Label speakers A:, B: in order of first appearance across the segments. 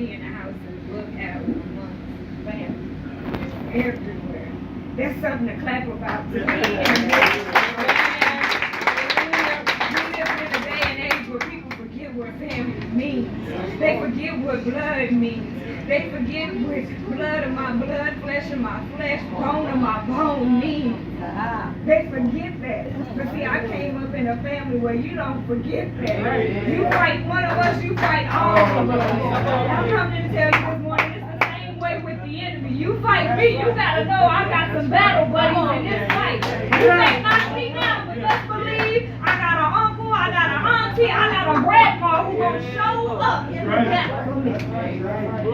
A: me in the house and look out among family everywhere. That's something to clap about to me. We live in a day and age where people forget what family means. They forget what blood means. They forget what blood of my blood, flesh of my flesh, bone of my bone means. They forget that. But see, I came up in a family where you don't forget that. You fight one of us, you fight all of us. I'm coming to tell you this morning, it's the same way with the enemy. You fight me, you gotta know I got some battle buddies in this fight. You may knock me down, but let's believe I got an uncle, I got an auntie, I got a grandma who gonna show up in the battle for me.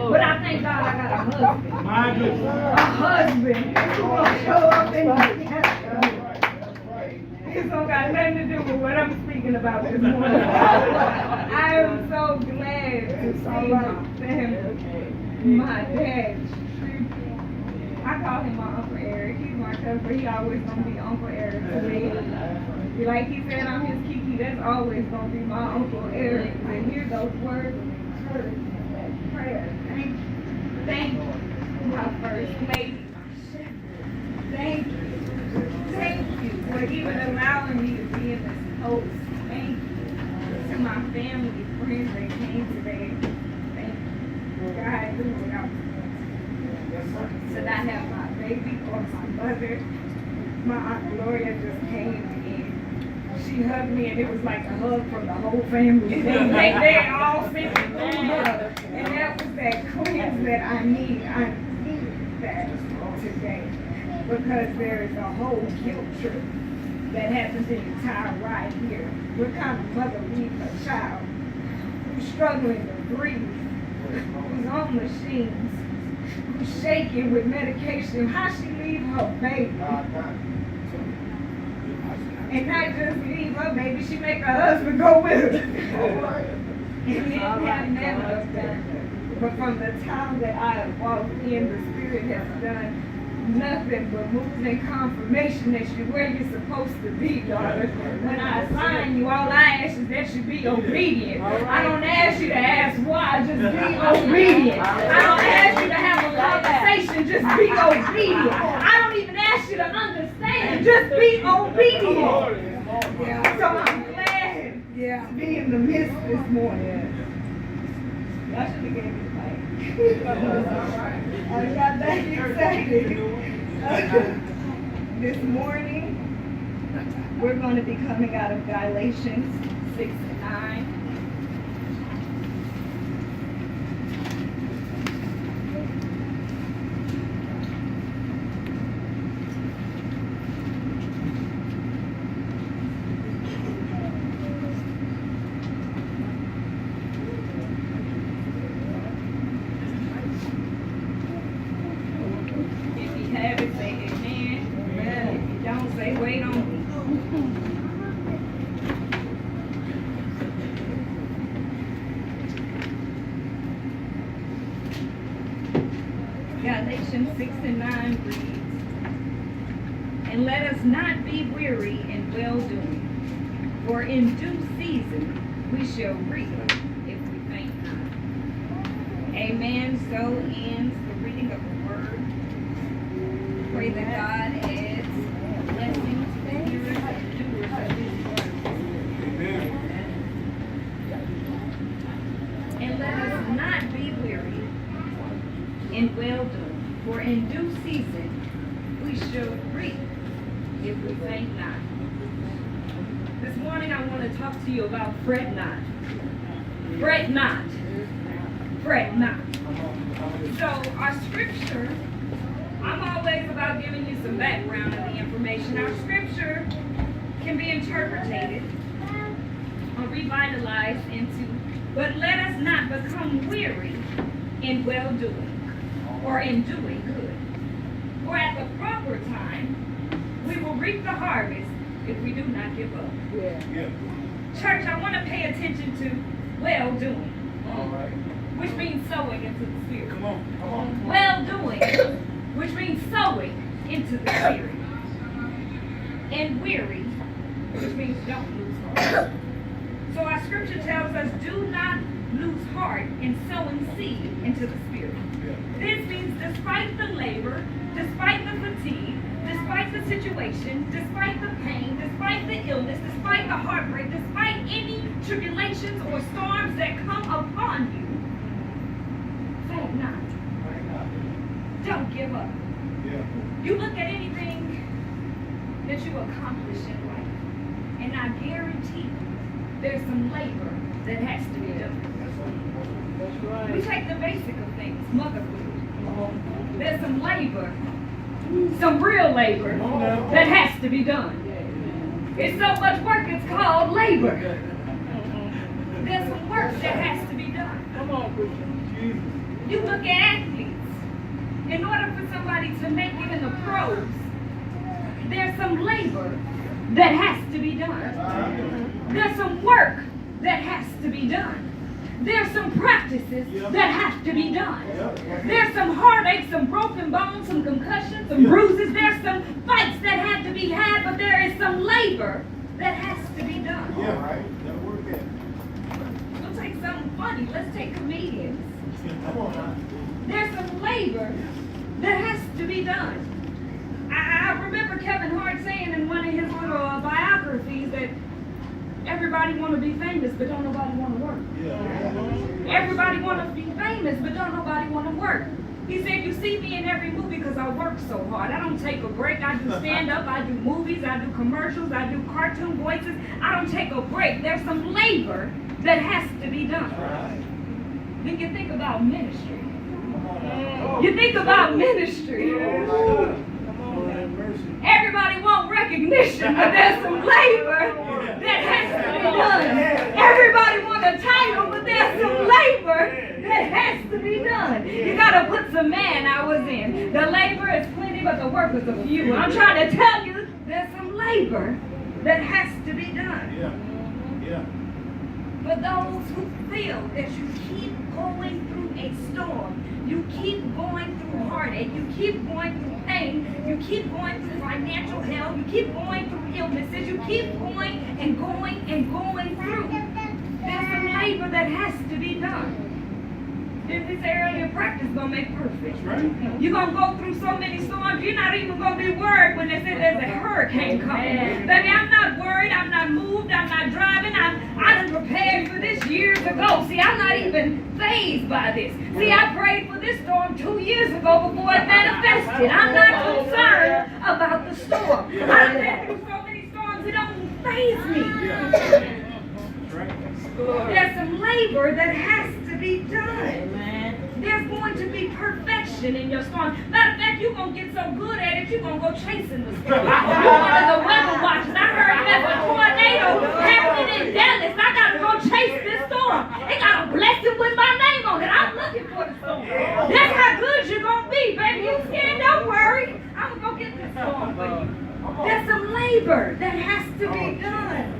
A: But I thank God I got a husband. A husband who gonna show up in the battle. This don't got nothing to do with what I'm speaking about this morning. I am so glad to see my family. My dad, I call him my Uncle Eric. He's my cousin, but he always gonna be Uncle Eric to me. Like he said, I'm his Kiki. That's always gonna be my Uncle Eric. And hear those words of encouragement, prayer. Thank you, my first lady, my shepherd. Thank you. Thank you for even allowing me to be in this post. Thank you to my family, friends that came today. Thank you. God knew what I was doing. So I have my baby or my mother. My Aunt Gloria just came in. She hugged me and it was like a hug from the whole family. They all sent me through her. And that was that cleanse that I need. I need that today. Because there is a whole guilt trip that happens in your child right here. What kind of mother leaves a child who's struggling to breathe, who's on machines, who's shaking with medication? How she leave her baby? And not just leave her baby, she make her husband go with her. And it have never done. But from the time that I have walked in, the Spirit has done nothing but moves in confirmation that you're where you're supposed to be, daughter. When I assign you, all I ask is that you be obedient. I don't ask you to ask why, just be obedient. I don't ask you to have a conversation, just be obedient. I don't even ask you to understand, just be obedient. So I'm glad to be in the midst this morning. Y'all should have gave me the mic. I got that excited. This morning, we're going to be coming out of Galatians 6 and 9. Galatians 6 and 9 reads, "And let us not be weary in well-doing, for in due season we shall reap if we faint not." Amen. So ends the reading of the word. Pray that God adds a blessing to the hearers and doers of His word. And let us not be weary in well-doing, for in due season we shall reap if we faint not. This morning I want to talk to you about fret not. Fret not. Fret not. So our scripture, I'm always about giving you some background of the information. Our scripture can be interpreted or revitalized into, but let us not become weary in well-doing, or in doing good. For at the proper time, we will reap the harvest if we do not give up. Church, I want to pay attention to well-doing, which means sowing into the Spirit.
B: Come on.
A: Well-doing, which means sowing into the Spirit. And weary, which means don't lose heart. So our scripture tells us, do not lose heart in sowing seed into the Spirit. This means despite the labor, despite the fatigue, despite the situation, despite the pain, despite the illness, despite the heartbreak, despite any tribulations or storms that come upon you, faint not. Don't give up. You look at anything that you accomplish in life, and I guarantee there's some labor that has to be done.
B: That's right.
A: We take the basic of things, motherhood. There's some labor, some real labor that has to be done. It's so much work, it's called labor. There's some work that has to be done.
B: Come on, Christian.
A: You look at athletes. In order for somebody to make it in the pros, there's some labor that has to be done. There's some work that has to be done. There's some practices that have to be done. There's some heartaches, some broken bones, some concussions, some bruises. There's some fights that have to be had, but there is some labor that has to be done.
C: Yeah, right. That work it.
A: We'll take something funny. Let's take comedians.
C: Come on now.
A: There's some labor that has to be done. I remember Kevin Hart saying in one of his little biographies that everybody want to be famous, but don't nobody want to work. Everybody want to be famous, but don't nobody want to work. He said, you see me in every movie because I work so hard. I don't take a break. I do stand-up. I do movies. I do commercials. I do cartoon voices. I don't take a break. There's some labor that has to be done. Then you think about ministry. You think about ministry. Everybody wants recognition, but there's some labor that has to be done. Everybody wants a title, but there's some labor that has to be done. You got to put some man hours in. The labor is plenty, but the work is a few. I'm trying to tell you, there's some labor that has to be done.
C: Yeah.
A: For those who feel that you keep going through a storm, you keep going through heartache, you keep going through pain, you keep going through financial hell, you keep going through illnesses, you keep going and going and going through. There's some labor that has to be done. Didn't we say earlier, practice gonna make perfect?
C: Right.
A: You're gonna go through so many storms, you're not even gonna be worried when they say there's a hurricane coming. Baby, I'm not worried, I'm not moved, I'm not driving, I done prepared for this years ago. See, I'm not even fazed by this. See, I prayed for this storm 2 years ago before it manifested. I'm not concerned about the storm. I've been through so many storms, it don't faze me. There's some labor that has to be done. There's going to be perfection in your storm. Matter of fact, you're going to get so good at it, you're going to go chasing the storm. You're one of the weather watchers. I heard there's a tornado happening in Dallas. I got to go chase this storm. It got a blessing with my name on it. I'm looking for the storm. That's how good you're going to be, baby. You scared? Don't worry. I'm going to go get this storm for you. There's some labor that has to be done.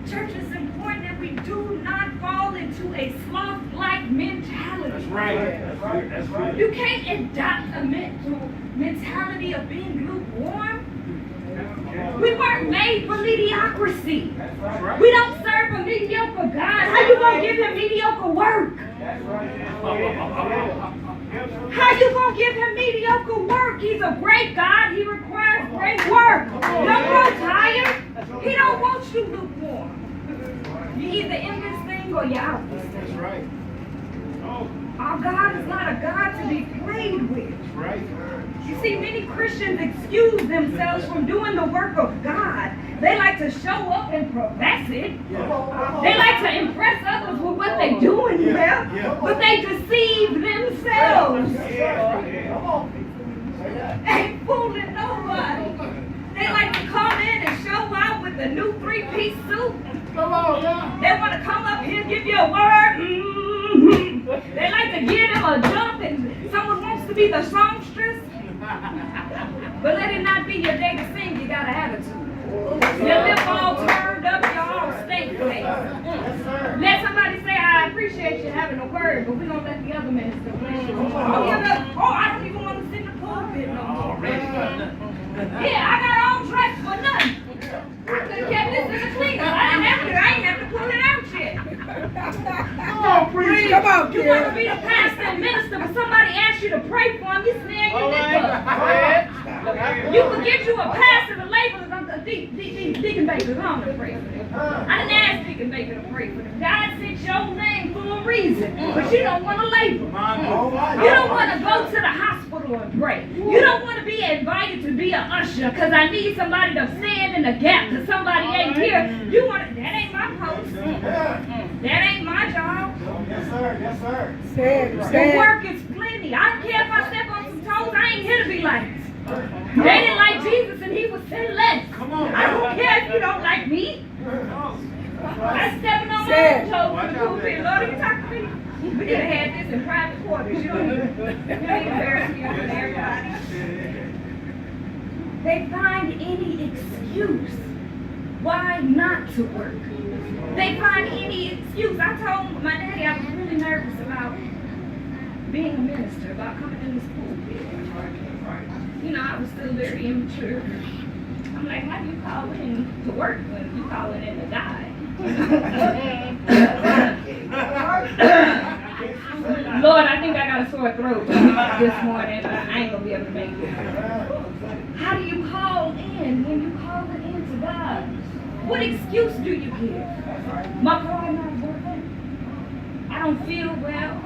A: Church, it's important that we do not fall into a sloth-like mentality.
C: That's right. That's right.
A: You can't adopt a mentality of being lukewarm. We weren't made for mediocrity. We don't serve a mediocre God. How you gonna give him mediocre work? How you gonna give him mediocre work? He's a great God. He requires great work. Don't grow tired. He don't want you lukewarm. You're either in this thing or you're out this thing.
C: That's right.
A: Our God is not a God to be played with.
C: That's right.
A: You see, many Christians excuse themselves from doing the work of God. They like to show up and profess it. They like to impress others with what they're doing well, but they deceive themselves. Ain't fooling nobody. They like to come in and show out with a new 3-piece suit. They want to come up here and give you a word. They like to give them a jump and someone wants to be the songstress. But let it not be your day to sing, you got an attitude. Your lip all turned up, you all stink face. Let somebody say, I appreciate you having a word, but we're going to let the other minister bless you. I don't even want to sit in the pulpit no more. Yeah, I got all dressed for nothing. I could have kept this in the cleaner. I ain't have to pull it out yet.
D: Come on,
A: You want to
D: Kierra.
A: be the pastor and minister, but somebody asks you to pray for him, you snag your neck up. You forget you a pastor, the labor, Deacon Baker, go on and pray for them. I didn't ask Deacon Baker to pray for them. God sent your name for a reason, but you don't want to labor. You don't want to go to the hospital and pray. You don't want to be invited to be an usher because I need somebody to stand in the gap because somebody ain't here. You want to, that ain't my post. That ain't my job.
C: Yes, sir. Yes, sir.
A: The work is plenty. I don't care if I step on some toes. I ain't here to be liked. They didn't like Jesus and he was sinless. I don't care if you don't like me. I'm stepping on my own toes to the pulpit. Lord, you talk to me. We could have had this in private quarters. You don't embarrass me in front of everybody. They find any excuse why not to work. They find any excuse. I told my daddy I was really nervous about being a minister, about coming in this pulpit. You know, I was still very immature. I'm like, how do you call in to work when you call in to die? Lord, I think I got a sore throat this morning. I ain't gonna be able to make it. How do you call in when you call it in to God? What excuse do you give? My car not working. I don't feel well.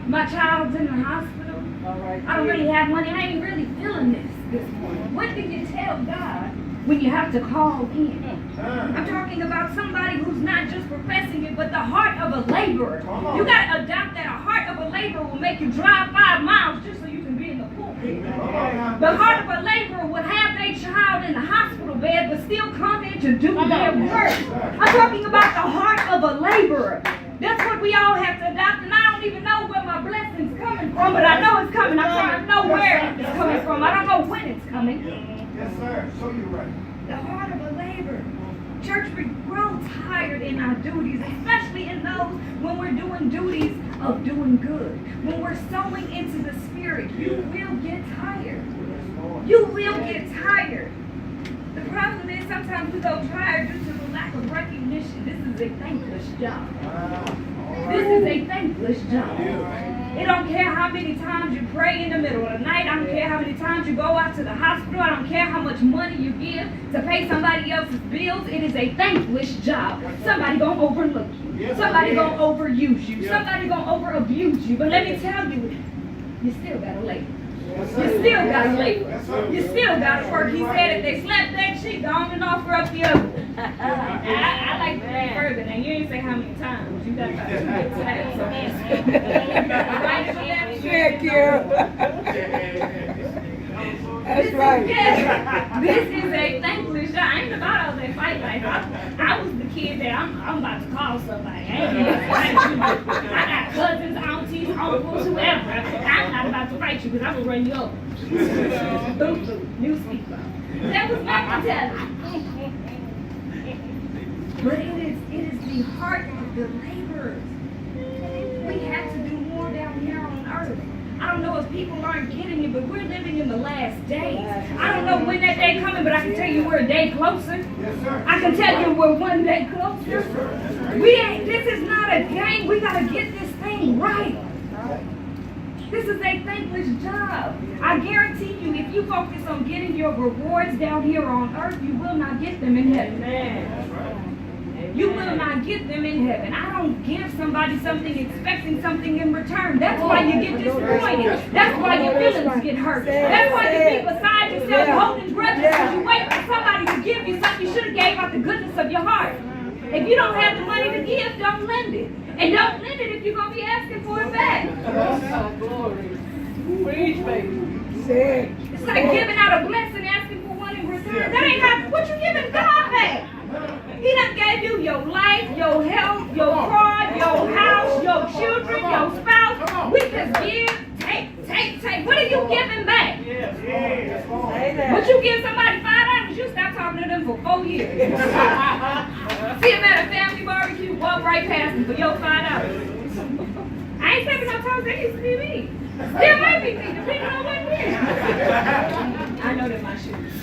A: My child's in the hospital. I don't really have money. I ain't really feeling this morning. What do you tell God when you have to call in? I'm talking about somebody who's not just professing it, but the heart of a laborer. You got to adopt that. A heart of a laborer will make you drive 5 miles just so you can be in the pulpit. The heart of a laborer would have their child in the hospital bed, but still come in to do their work. I'm talking about the heart of a laborer. That's what we all have to adopt, and I don't even know where my blessing's coming from, but I know it's coming. I'm trying to know where it's coming from. I don't know when it's coming.
C: Yes, sir. So you're right.
A: The heart of a laborer. Church, we grow tired in our duties, especially in those when we're doing duties of doing good. When we're sowing into the Spirit, you will get tired. You will get tired. The problem is sometimes we go tired due to the lack of recognition. This is a thankless job. This is a thankless job. It don't care how many times you pray in the middle of the night. I don't care how many times you go out to the hospital. I don't care how much money you give to pay somebody else's bills. It is a thankless job. Somebody gonna overlook you. Somebody gonna overuse you. Somebody gonna over-abuse you. But let me tell you, you still gotta labor. You still gotta labor. You still gotta work. He said if they slept that shit, go on and offer up the other. I like to read further. Now, you ain't say how many times. You got about 2 good times.
D: Yeah, Kierra. That's right.
A: This is a thankless job. I ain't about all that fight life. I was the kid that I'm about to call somebody. I ain't even fight you. I got cousins, aunties, uncles, whoever. I'm not about to fight you because I'm going to run you over. Boom, boom. New speak bump. That was my mentality. But it is the heart of the laborers. We have to do more down here on earth. I don't know if people aren't getting it, but we're living in the last days. I don't know when that day coming, but I can tell you we're a day closer. I can tell you we're one day closer. This is not a game. We got to get this thing right. This is a thankless job. I guarantee you, if you focus on getting your rewards down here on earth, you will not get them in heaven. You will not get them in heaven. I don't give somebody something expecting something in return. That's why you get disappointed. That's why your feelings get hurt. That's why you be beside yourself holding grudges because you wait for somebody to give you something you should have gave out the goodness of your heart. If you don't have the money to give, don't lend it. And don't lend it if you're going to be asking for it back. It's like giving out a blessing asking for one in return. That ain't how, what you giving God back? He done gave you your life, your health, your car, your house, your children, your spouse. We just give, take. What are you giving back? But you give somebody $5, you stop talking to them for 4 years. See them at a family barbecue, walk right past them for your $5. I ain't stepping on toes, that used to be me. Still might be me, depending on what it is. I know that my shoes.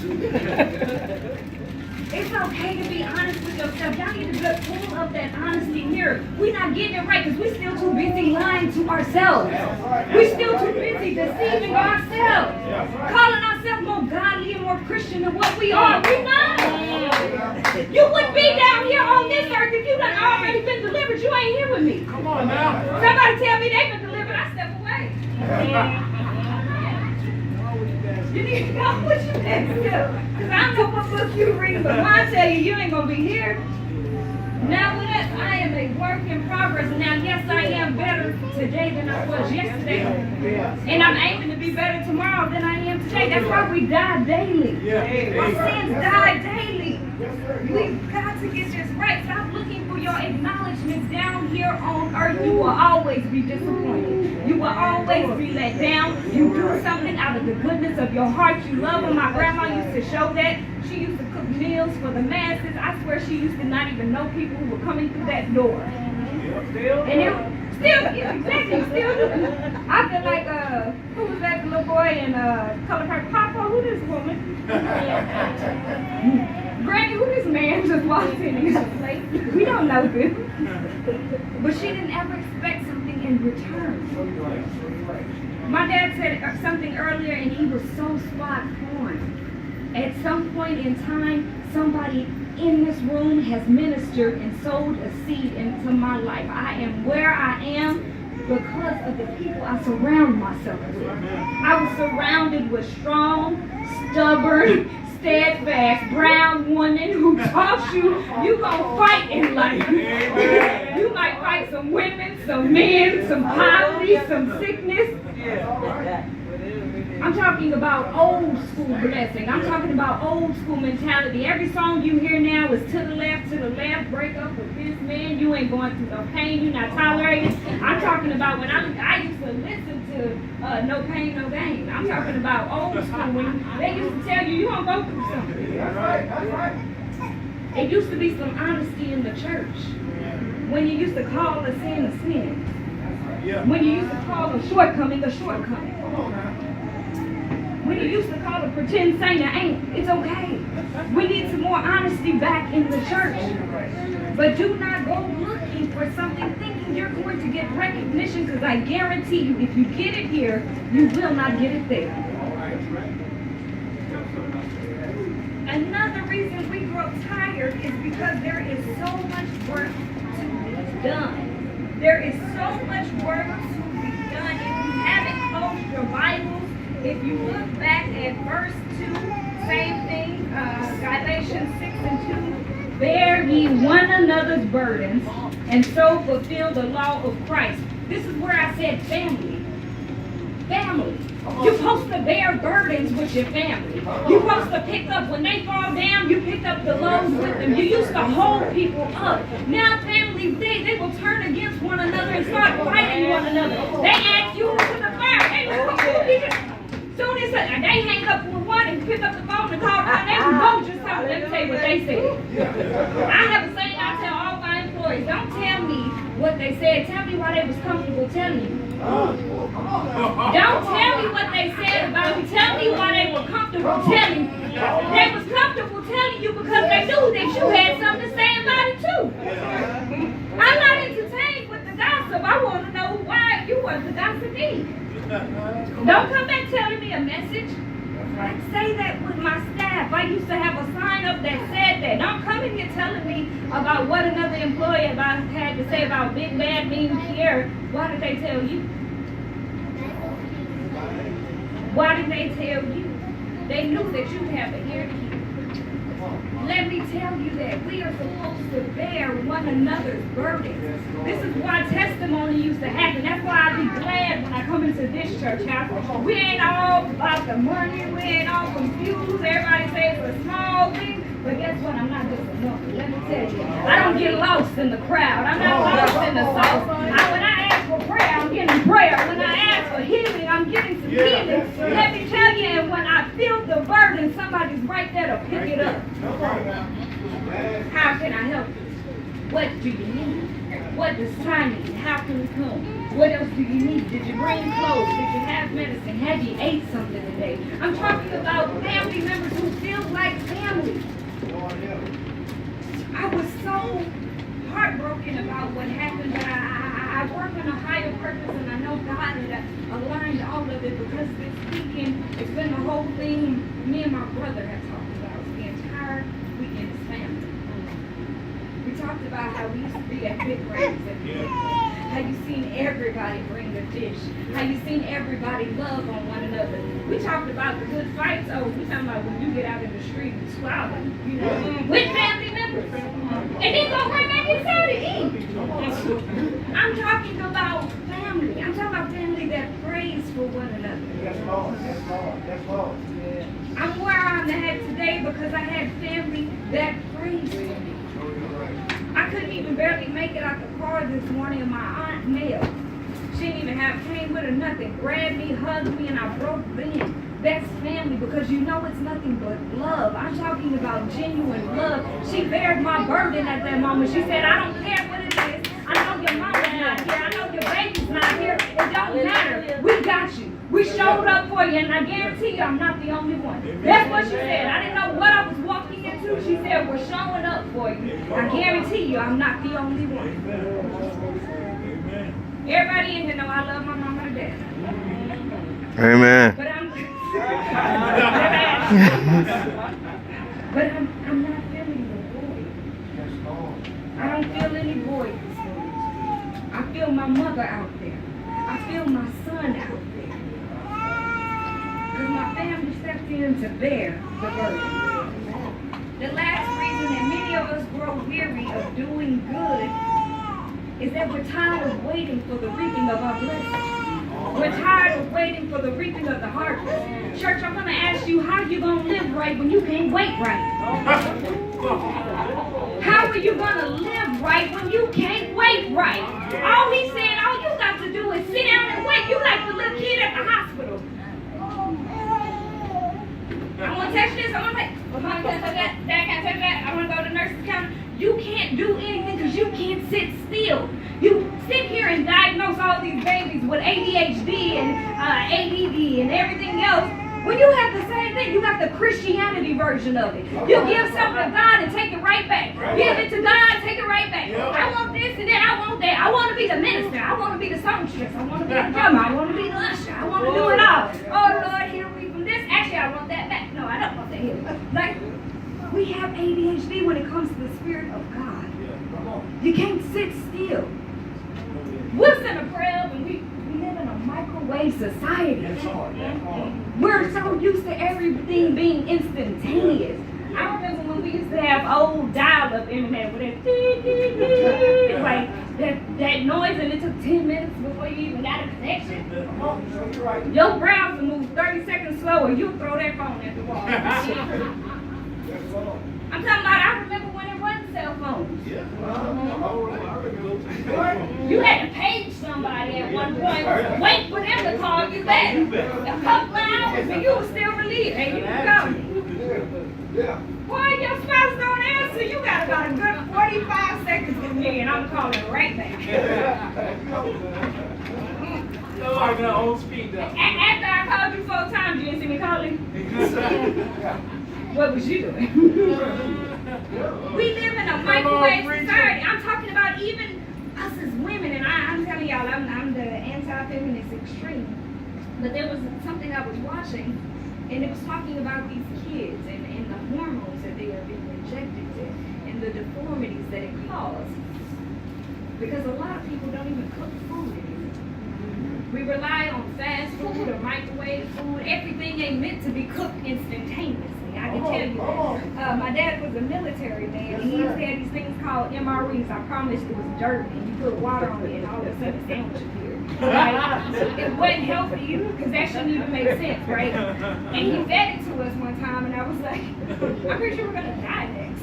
A: It's okay to be honest with yourself. Y'all need to be full of that honesty here. We're not getting it right because we're still too busy ourselves. We're still too busy deceiving ourselves, calling ourselves more godly and more Christian than what we are. We're not. You wouldn't be down here on this earth if you done already been delivered. You ain't here with me.
C: Come on now.
A: Somebody tell me they've been delivered, I step away. You need to know what you meant to do. Because I know what book you read, but when I tell you, you ain't going to be here. Now with us, I am a work in progress. Now, yes, I am better today than I was yesterday. And I'm aiming to be better tomorrow than I am today. That's why we die daily. Our sins die daily. We've got to get this right. Stop looking for your acknowledgments down here on earth. You will always be disappointed. You will always be let down. You do something out of the goodness of your heart. You love them. My grandma used to show that. She used to cook meals for the masses. I swear she used to not even know people who were coming through that door. And it still, exactly, still do. I feel like, who was that little boy in Color Purple? Papa, who this woman? Granny, who this man just walked in and got a plate? We don't know this. But she didn't ever expect something in return. My dad said something earlier and he was so spot on. At some point in time, somebody in this room has ministered and sowed a seed into my life. I am where I am because of the people I surround myself with. I was surrounded with strong, stubborn, steadfast brown women who taught you gonna fight in life. You might fight some women, some men, some poverty, some sickness. I'm talking about old school blessing. I'm talking about old school mentality. Every song you hear now is to the left, break up with this man. You ain't going through no pain. You're not tolerated. I'm talking about when I used to listen to No Pain, No Gain. I'm talking about old school when they used to tell you gonna go through something.
C: That's right, that's right.
A: It used to be some honesty in the church. When you used to call a sin a sin. When you used to call a shortcoming a shortcoming. When you used to call a pretend saint an ain't, it's okay. We need some more honesty back in the church. But do not go looking for something thinking you're going to get recognition, because I guarantee you, if you get it here, you will not get it there. Another reason we grow tired is because there is so much work to be done. There is so much work to be done. If you haven't closed your Bibles, if you look back at verse 2, same thing, Galatians 6 and 2, bear ye one another's burdens, and so fulfill the law of Christ. This is where I said family. Family. You're supposed to bear burdens with your family. You're supposed to pick up, when they fall down, you pick up the loads with them. You used to hold people up. Now families, they will turn against one another and start fighting one another. They ask you to the fire. Hey, soon as they hang up with one and pick up the phone and call their neighbor, go just tell them, let me tell you what they said. I have a saying I tell all my employees, don't tell me what they said, tell me why they was comfortable telling you. Don't tell me what they said about me, tell me why they were comfortable telling you. They was comfortable telling you because they knew that you had something to say about it too. I'm not entertained with the gossip. I want to know why you was the gossipy. Don't come back telling me a message. I say that with my staff. I used to have a sign up that said that. Don't come in here telling me about what another employee had to say about big, bad, mean Kierra. Why did they tell you? Why did they tell you? They knew that you have an ear to hear. Let me tell you that we are supposed to bear one another's burdens. This is why testimony used to happen. That's why I be glad when I come into this church house. We ain't all about the money. We ain't all confused. Everybody says it's a small thing. But guess what? I'm not just a number. Let me tell you. I don't get lost in the crowd. I'm not lost in the sauce. When I ask for prayer, I'm getting prayer. When I ask for healing, I'm getting some healing. Let me tell you, and when I feel the burden, somebody's right there to pick it up. How can I help you? What do you need? What does time need? How can we come? What else do you need? Did you bring clothes? Did you have medicine? Have you ate something today? I'm talking about family members who feel like family. I was so heartbroken about what happened, but I work on a higher purpose, and I know me and my brother have talked about the entire weekend's family. We talked about how we used to be at big raves and how you seen everybody bring a dish, how you seen everybody love on one another. We talked about the good fights. Oh, we talking about when you get out in the street and swallowing, you know, with family members. And then go right back inside to eat. I'm talking about family. I'm talking about family that prays for one another.
C: Yes, Lord. Yes, Lord. Yes, Lord.
A: I'm where I'm at today because I had family that prays for me. I couldn't even barely make it out the car this morning, and my aunt Nell, she didn't even came with her nothing, grabbed me, hugged me, and I broke in. That's family because you know it's nothing but love. I'm talking about genuine love. She bared my burden at that moment. She said, I don't care what it is. I know your mama's not here. I know your baby's not here. It don't matter. We got you. We showed up for you, and I guarantee you I'm not the only one. That's what she said. I didn't know what I was walking into. She said, we're showing up for you. I guarantee you I'm not the only one. Everybody in here know I love my mama to death.
E: Amen.
A: But I'm not feeling the void. I don't feel any void this morning. I feel my mother out there. I feel my son out there. Because my family stepped in to bear the burden. The last reason that many of us grow weary of doing good is that we're tired of waiting for the reaping of our blessings. We're tired of waiting for the reaping of the harvest. Church, I'm going to ask you, how you going to live right when you can't wait right? How are you going to live right when you can't wait right? All he said, all you got to do is sit down and wait. You like the little kid at the hospital. I want to touch this. I want to touch that. Dad, can I touch that? I want to go to the nurse's counter. You can't do anything because you can't sit still. You sit here and diagnose all these babies with ADHD and ADD and everything else. When you have the same thing, you got the Christianity version of it. You give something to God and take it right back. Give it to God, take it right back. I want this and then I want that. I want to be the minister. I want to be the songstress. I want to be the drummer. I want to be the usher. I want to do it all. Oh, Lord, heal me from this. Actually, I want that back. No, I don't want that healing. Like, we have ADHD when it comes to the Spirit of God. You can't sit still. We'll send a prayer and we live in a microwave society. We're so used to everything being instantaneous. I remember when we used to have old dial-up internet with that like that noise, and it took 10 minutes before you even got a connection. Your browser moves 30 seconds slower, you'll throw that phone at the wall. I'm talking about, I remember when it wasn't cell phones. You had to page somebody at one point, wait for them to call you back. A couple of hours and you were still relieved. Hey, you can call me. Boy, your spouse don't answer, you got about a good 45 seconds with me and I'm calling right back.
B: I got old speed though.
A: After I called you 4 times, you didn't see me calling? What was you doing? We live in a microwave society. I'm talking about even us as women, and I'm telling y'all, I'm the anti-feminist extreme. But there was something I was watching, and it was talking about these kids and the hormones that they are being injected to, and the deformities that it caused. Because a lot of people don't even cook food anymore. We rely on fast food or microwave food. Everything ain't meant to be cooked instantaneously. I can tell you that. My dad was a military man, and he used to have these things called MREs. I promised it was dirt, and you put water on it, and all of a sudden a sandwich appeared. Right? It wasn't healthy, because that shouldn't even make sense, right? And he fed it to us one time, and I was like, I'm pretty sure we're going to die next.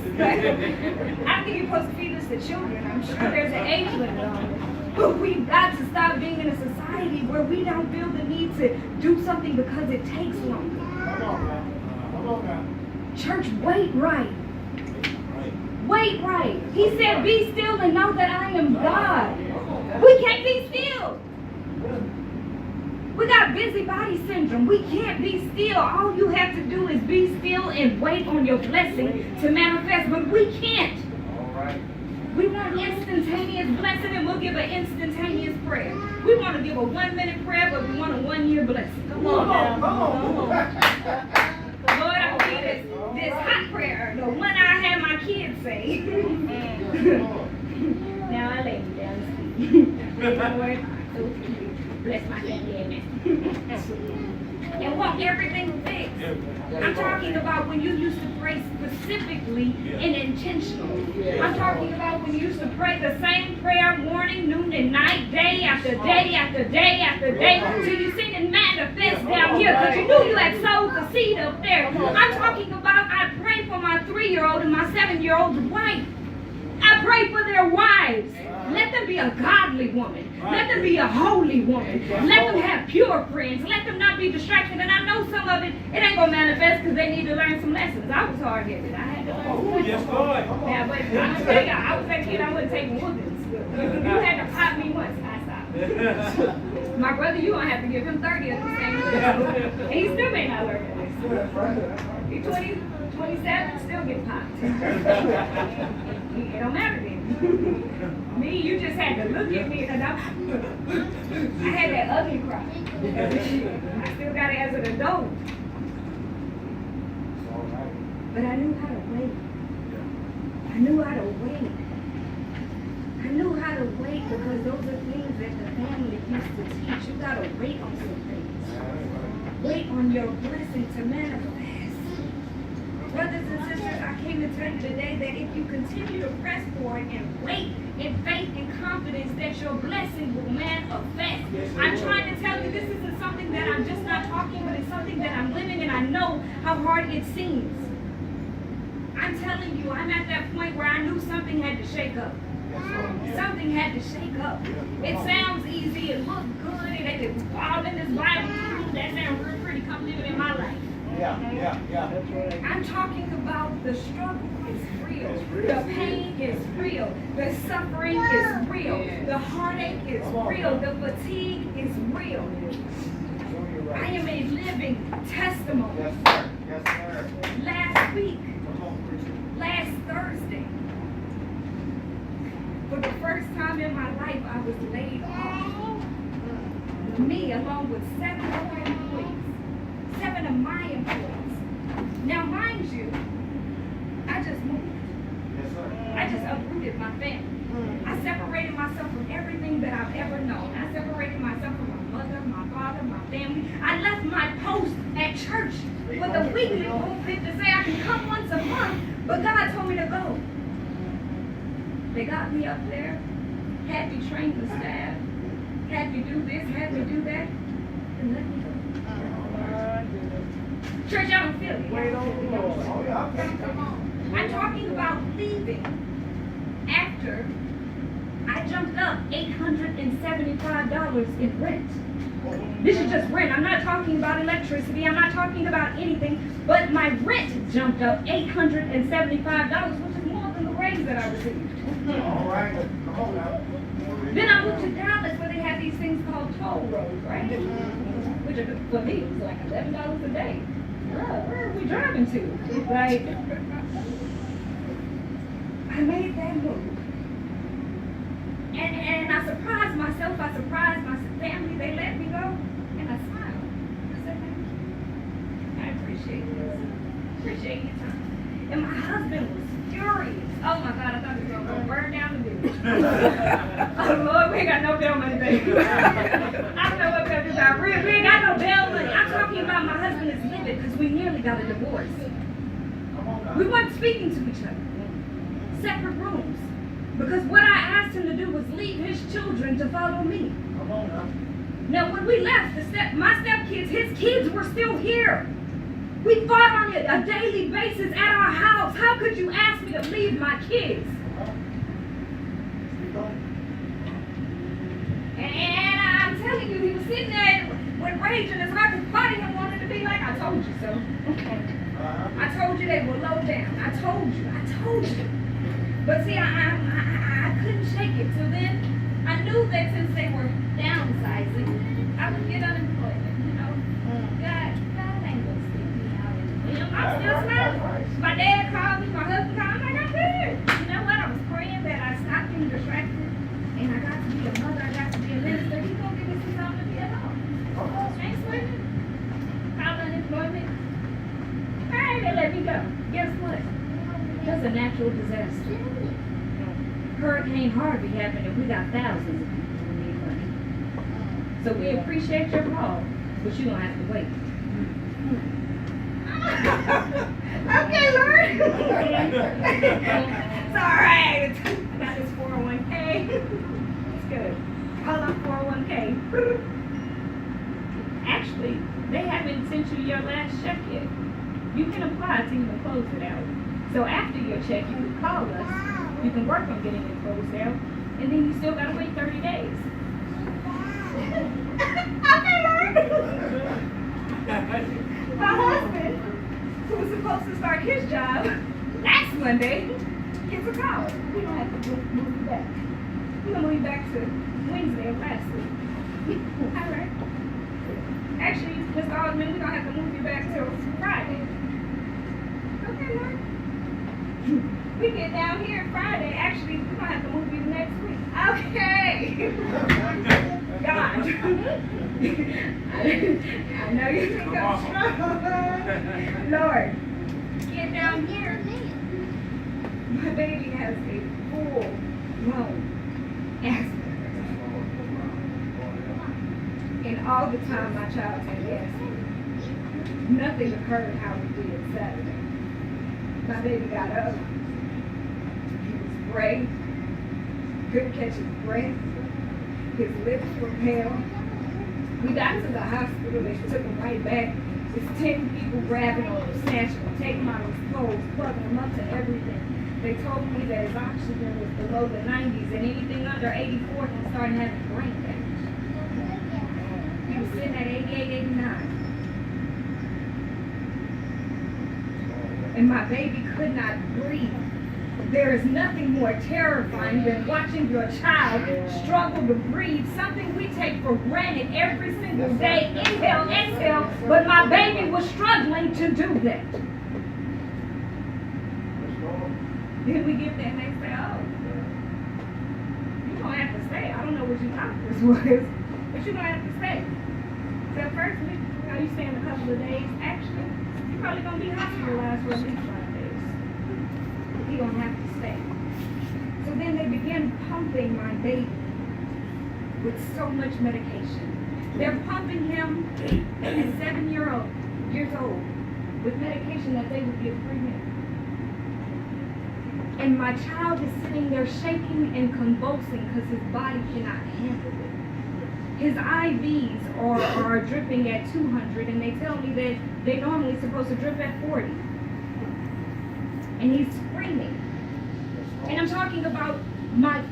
A: I think you're supposed to feed this to children. I'm sure there's an age limit on it. But we've got to stop being in a society where we don't feel the need to do something because it takes longer. Church, wait right. Wait right. He said, be still and know that I am God. We can't be still. We got busybody syndrome. We can't be still. All you have to do is be still and wait on your blessing to manifest. But we can't. We want instantaneous blessing, and we'll give an instantaneous prayer. We want to give a 1-minute prayer, but we want a 1-year blessing. Come on now. Lord, this hot prayer, the one I had my kids say. Now I lay me down to sleep. Lord, bless my family, amen. And want everything fixed. I'm talking about when you used to pray specifically and intentionally. I'm talking about when you used to pray the same prayer morning, noon, and night, day after day after day after day, till you seen it manifest down here because you knew you had sowed the seed up there. I'm talking about I pray for my 3-year-old and my 7-year-old wife. I pray for their wives. Let them be a godly woman. Let them be a holy woman. Let them have pure friends. Let them not be distracted. And I know some of it ain't going to manifest because they need to learn some lessons. I was hard-headed. I had to learn some lessons.
B: Yes, Lord.
A: Yeah, but I'm telling you, I was that kid, I wasn't taking whoopings. You had to pop me once, I stopped. My brother, you don't have to give him 30 at the same time. And he still may not learn that. He's 27, still get popped. It don't matter then. Me, you just had to look at me and I had that ugly cry. I still got it as an adult. But I knew how to wait. I knew how to wait. I knew how to wait because those are things that the family used to teach. You gotta wait on some things. Wait on your blessing to manifest. Brothers and sisters, I came to tell you today that if you continue to press forward and wait in faith and confidence that your blessing will manifest. I'm trying to tell you this isn't something that I'm just not talking, but it's something that I'm living and I know how hard it seems. I'm telling you, I'm at that point where I knew something had to shake up. Something had to shake up. It sounds easy, it looks good, and it's all in this Bible. That sounds real pretty. Come live it in my life.
C: Yeah.
A: I'm talking about the struggle is real. The pain is real. The suffering is real. The heartache is real. The fatigue is real. I am a living testimony.
C: Yes, sir. Yes, sir.
A: Last week, last Thursday, for the first time in my life, I was laid off. Me, along with 7 other employees. 7 of my employees. Now, mind you, I just moved.
C: Yes, sir.
A: I just uprooted my family. I separated myself from everything that I've ever known. I separated myself from my mother, my father, my family. I left my post at church with a weekly pulpit to say I can come once a month, but God told me to go. They got me up there, had me train the staff, had me do this, had me do that, and let me go. Church, I don't feel it.
C: Oh, yeah. Okay. Come on.
A: I'm talking about leaving after I jumped up $875 in rent. This is just rent. I'm not talking about electricity. I'm not talking about anything. But my rent jumped up $875, which is more than the raise that I received.
C: All right. Come on now.
A: Then I moved to Dallas where they have these things called toll roads, right? Which are, for me, it was like $11 a day. Where are we driving to? Like, I made that move. And I surprised myself, I surprised my family, they let me go, and I smiled. I said, thank you. I appreciate this. Appreciate your time. And my husband was furious. Oh my God, I thought we were going to burn down the building. Oh Lord, we ain't got no bail money, baby. I don't know what we're about. We ain't got no bail money. I'm talking about my husband is livid because we nearly got a divorce. We weren't speaking to each other. Separate rooms. Because what I asked him to do was leave his children to follow me.
C: Come on now.
A: Now when we left, my stepkids, his kids were still here. We fought on a daily basis at our house. How could you ask me to leave my kids? And I'm telling you, he was sitting there with rage in his heart and fighting and wanted to be like, I told you so. I told you they were low down. I told you. But see, I couldn't shake it. So then I knew that since they were downsizing, I would get unemployment, you know. God ain't gonna stick me out in the field. I'm still smiling. My dad called me, my husband called me, I'm good. You know what? I was praying that I stopped being distracted and I got to be a mother, I got to be a minister. He's gonna give me some time to be alone. Ain't sweating. Called unemployment. Hey, they let me
F: natural disaster. Hurricane Harvey happened and we got thousands of people who need money. So we appreciate your call, but you're going to have to wait.
A: Okay, Lord. It's all right. I got this 401k. It's good. Call up 401k. Actually, they haven't sent you your last check yet. You can apply to even close it out. So after your check, you can call us. You can work on getting it closed out, and then you still gotta wait 30 days. Okay, Lord. My husband, who was supposed to start his job last Monday, gets a call. We don't have to move you back. We're gonna move you back to Wednesday of last week. All right. Actually, Mr. Alderman, we don't have to move you back till Friday. Okay, Lord. We get down here Friday. Actually, we're gonna have to move you next week. Okay. God. I know you think I'm strong. Lord, get down here. My baby has a full-blown asthma. And all the time my child had asthma. Nothing occurred how we did Saturday. My baby got up. He was gray. Couldn't catch his breath. His lips were pale. We got to the hospital. They took him right back. There's 10 people grabbing him, snatching him, taking him out of his clothes, plugging him up to everything. They told me that his oxygen was below the 90s, and anything under 84 can start having brain damage. He was sitting at 88, 89. And my baby could not breathe. There is nothing more terrifying than watching your child struggle to breathe, something we take for granted every single day. Inhale, exhale, but my baby was struggling to do that. Then we get there and they say, oh, you're going to have to stay. I don't know what your doctors was, but you're going to have to stay. So first week, you staying a couple of days. Actually, you're probably going to be hospitalized for at least 5 days. You're going to have to stay. So then they begin pumping my baby with so much medication. They're pumping him at 7 years old with medication that they would give 3 minutes. And my child is sitting there shaking and convulsing because his body cannot handle it. His IVs are dripping at 200, and they tell me that they're normally supposed to drip at 40. And he's screaming. And I'm talking about my